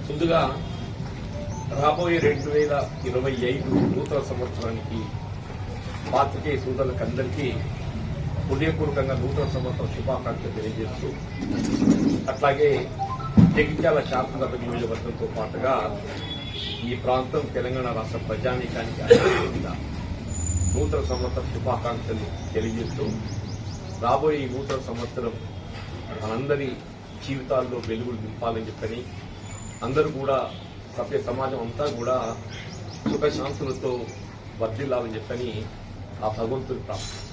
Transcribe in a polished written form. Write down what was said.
ముందుగా రాబోయే 2025 నూతన సంవత్సరానికి పాత్రికేయ సోదరులకు అందరికీ హృదయపూర్వకంగా నూతన సంవత్సరం శుభాకాంక్షలు తెలియజేస్తూ అట్లాగే జగిత్యాల శాసనసభ నియోజకవర్గంతో పాటుగా ఈ ప్రాంతం తెలంగాణ రాష్ట్ర ప్రజానీకానికి అత్యంత నూతన సంవత్సరం శుభాకాంక్షలు తెలియజేస్తూ రాబోయే ఈ నూతన సంవత్సరం మనందరి జీవితాల్లో వెలుగులు నింపాలని చెప్పని అందరూ కూడా సభ్య సమాజం అంతా కూడా సుఖశాంతులతో వర్ధిల్లాలని చెప్పని ఆ భగవంతుని ప్రార్థన.